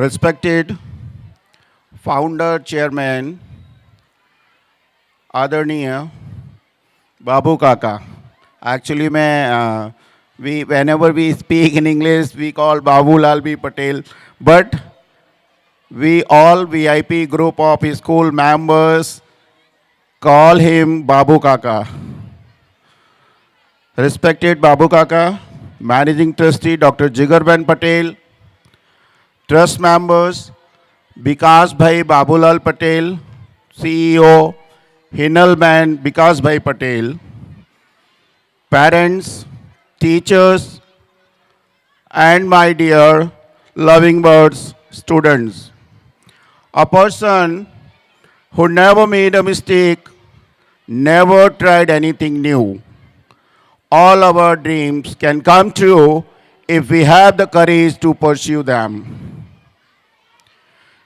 Respected founder, chairman, आदरणीय बाबू काका. Actually, whenever we speak in English, we call Babu Lalbhi Patel, but we all VIP group of school members call him Babu Kaka. Respected Babu Kaka, Managing Trustee Dr. Jigarben Patel, Trust members Vikas Bhai Babulal Patel, CEO Hinalman Vikas Bhai Patel, parents, teachers, and my dear loving birds students. A person who never made a mistake, never tried anything new. All our dreams can come true if we have the courage to pursue them.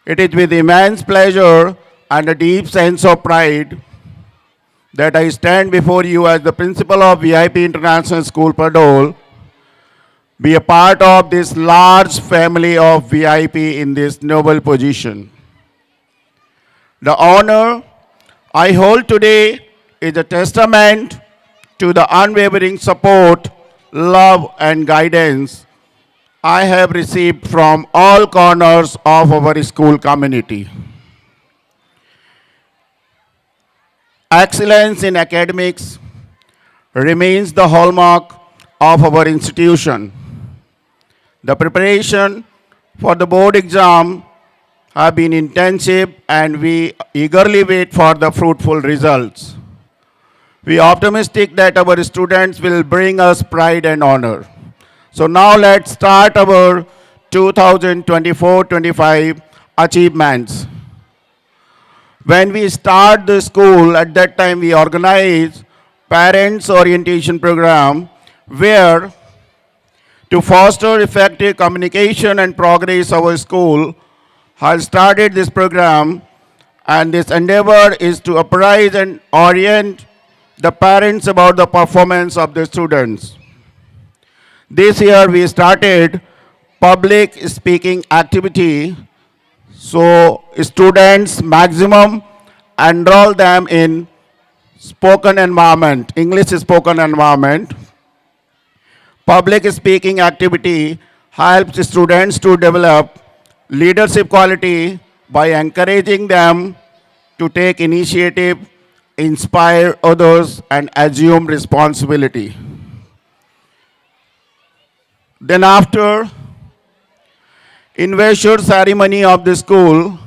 It is with immense pleasure and a deep sense of pride that I stand before you as the principal of VIP International School, Padol, be a part of this large family of VIP in this noble position. The honor I hold today is a testament to the unwavering support, love, and guidance I have received from all corners of our school community. Excellence in academics remains the hallmark of our institution. The preparation for the board exam have been intensive and we eagerly wait for the fruitful results. We are optimistic that our students will bring us pride and honor. So now let's start our 2024-25 achievements. When we start the school, at that time we organize parents orientation program where to foster effective communication and progress, our school has started this program, and this endeavor is to apprise and orient the parents about the performance of the students. This year we started public speaking activity, so students maximum enroll them in spoken environment, English spoken environment. Public speaking activity helps students to develop leadership quality by encouraging them to take initiative, inspire others, and assume responsibility. Then after investor ceremony of the school,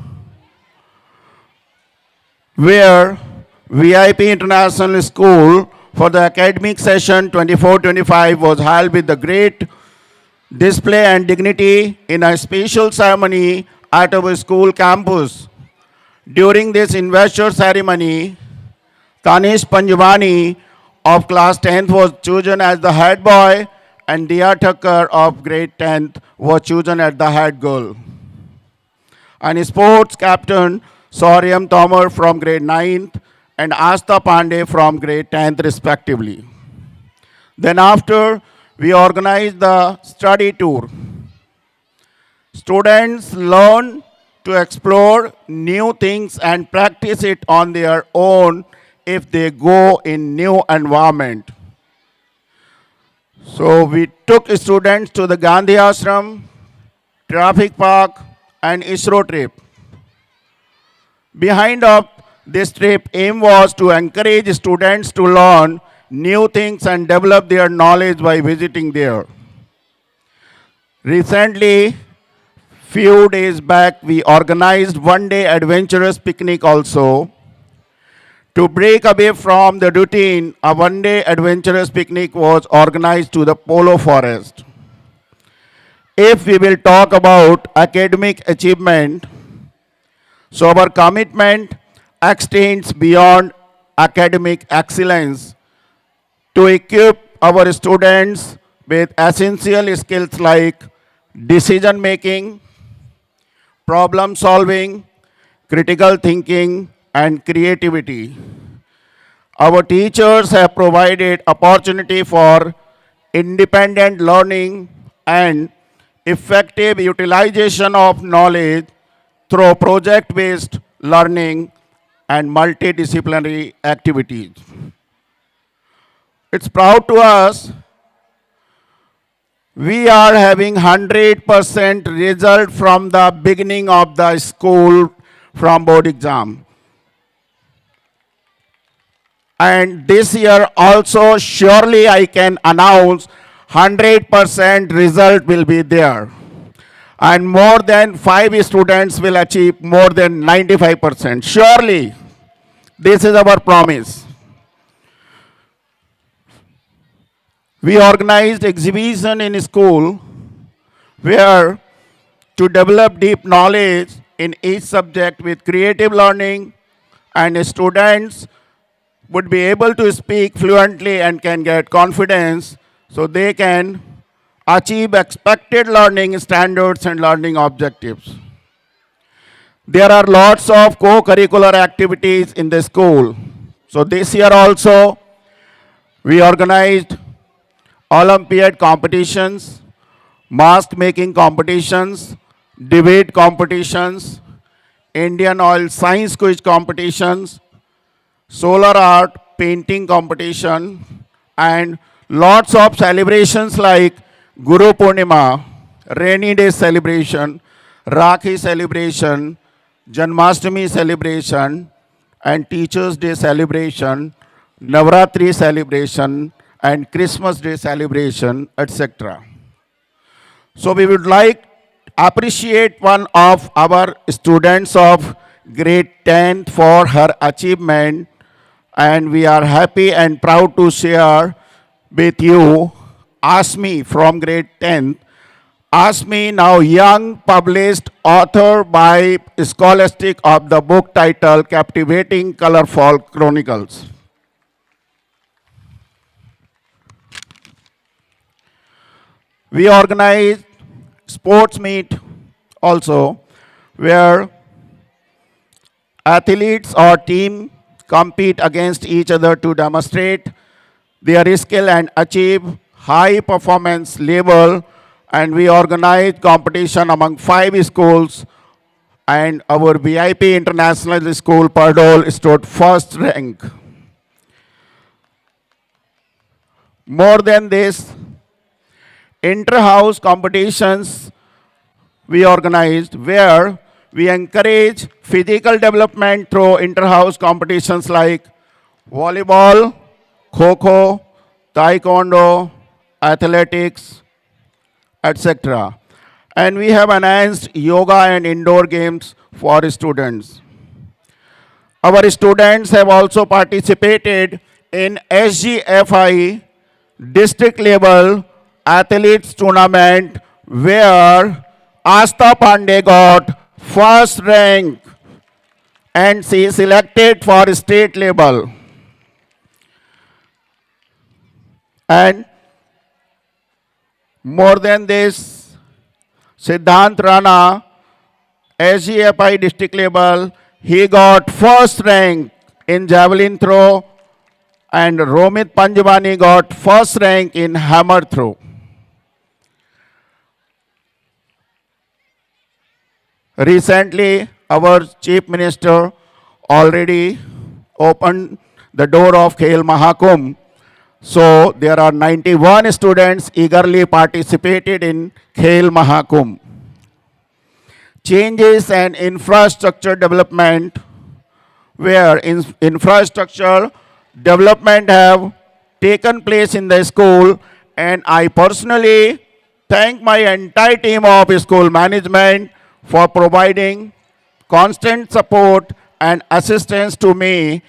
where VIP International School for the academic session 24-25 was held with the great display and dignity in a special ceremony at our school campus. During this investor ceremony, Tanish Panjwani of class 10th was chosen as the head boy and Dia Thakkar of grade 10th was chosen as the head girl. And sports captain Sauryan Tomar from grade 9th and Asta Pandey from grade 10th respectively. Then after, we organized the study tour. Students learn to explore new things and practice it on their own if they go in new environment. So we took students to the Gandhi Ashram, Traffic Park, and ISRO trip. Behind of this trip, aim was to encourage students to learn new things and develop their knowledge by visiting there. Recently, few days back, we organized one-day adventurous picnic also. To break away from the routine, a one-day adventurous picnic was organized to the Polo Forest. If we will talk about academic achievement, so our commitment extends beyond academic excellence to equip our students with essential skills like decision making, problem solving, critical thinking, and creativity. Our teachers have provided opportunity for independent learning and effective utilization of knowledge through project-based learning and multidisciplinary activities. It's proud to us we are having 100% result from the beginning of the school from board exam. And this year also surely I can announce 100% result will be there. And more than 5 students will achieve more than 95%. Surely, this is our promise. We organized exhibition in school where to develop deep knowledge in each subject with creative learning, and students would be able to speak fluently and can get confidence so they can achieve expected learning standards and learning objectives. There are lots of co-curricular activities in the school. So this year also, we organized Olympiad competitions, mask making competitions, debate competitions, Indian oil science quiz competitions, solar art painting competition, and lots of celebrations like Guru Purnima, rainy day celebration, Rakhi celebration, Janmashtami celebration, and Teachers' Day celebration, Navratri celebration, and Christmas Day celebration, etc. So we would like appreciate one of our students of grade 10 for her achievement, and we are happy and proud to share with you Asmi from grade 10. Asmi, now young published author by Scholastic of the book titled Captivating Colorful Chronicles. We organize sports meet also where athletes or team compete against each other to demonstrate their skill and achieve high performance level, and we organize competition among 5 schools, and our VIP International School Pardol stood first rank. More than this, inter-house competitions we organized where we encourage physical development through inter-house competitions like volleyball, kho-kho, taekwondo, athletics, etc. And we have enhanced yoga and indoor games for students. Our students have also participated in SGFI district level athletes tournament where Asta Pandey got first rank and she is selected for state level. And more than this, Siddhant Rana, SGFI district level, he got first rank in javelin throw, and Romit Panjwani got first rank in hammer throw. Recently, our Chief Minister already opened the door of Khel Mahakumbh. So there are 91 students eagerly participated in Khel Mahakumbh. Changes and infrastructure development, where infrastructure development have taken place in the school, and I personally thank my entire team of school management for providing constant support and assistance to me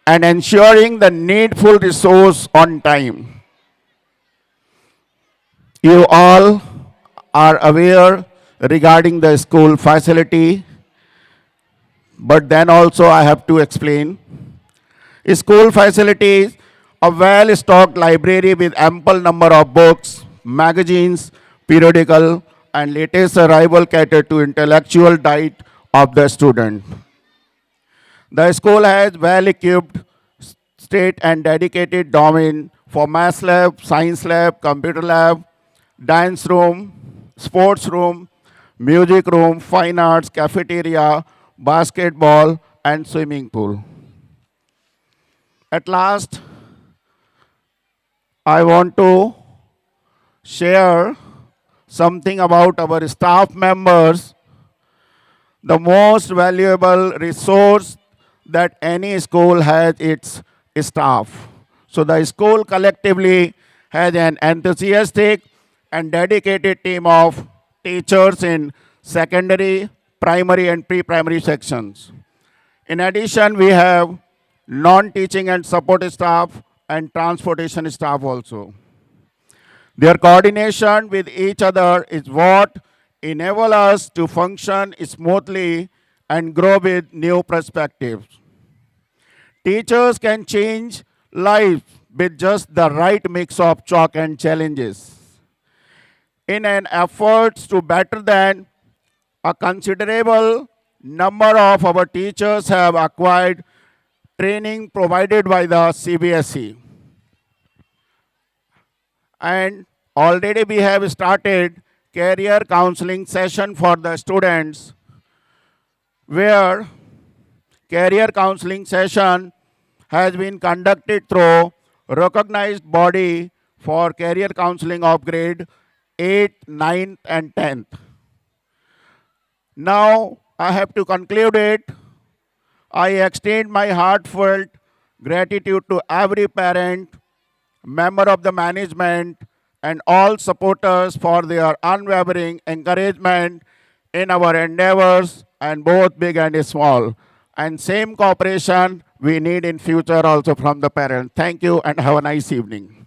and ensuring the needful resource on time. You all are aware regarding the school facility, but then also I have to explain. School facilities, a well-stocked library with ample number of books, magazines, periodical, and latest arrival cater to intellectual diet of the student. The school has well-equipped state and dedicated domain for math lab, science lab, computer lab, dance room, sports room, music room, fine arts, cafeteria, basketball, and swimming pool. At last, I want to share something about our staff members. The most valuable resource that any school has its staff. So the school collectively has an enthusiastic and dedicated team of teachers in secondary, primary, and pre-primary sections. In addition, we have non-teaching and support staff and transportation staff also. Their coordination with each other is what enable us to function smoothly and grow with new perspectives. Teachers can change lives with just the right mix of chalk and challenges. In an effort to better than a considerable number of our teachers have acquired training provided by the CBSE. And already we have started career counseling session for the students where career counseling session has been conducted through recognized body for career counseling of grade 8, 9th and 10th. Now I have to conclude it. I extend my heartfelt gratitude to every parent, member of the management, and all supporters for their unwavering encouragement in our endeavors, and both big and small. And same cooperation we need in future also from the parents. Thank you and have a nice evening.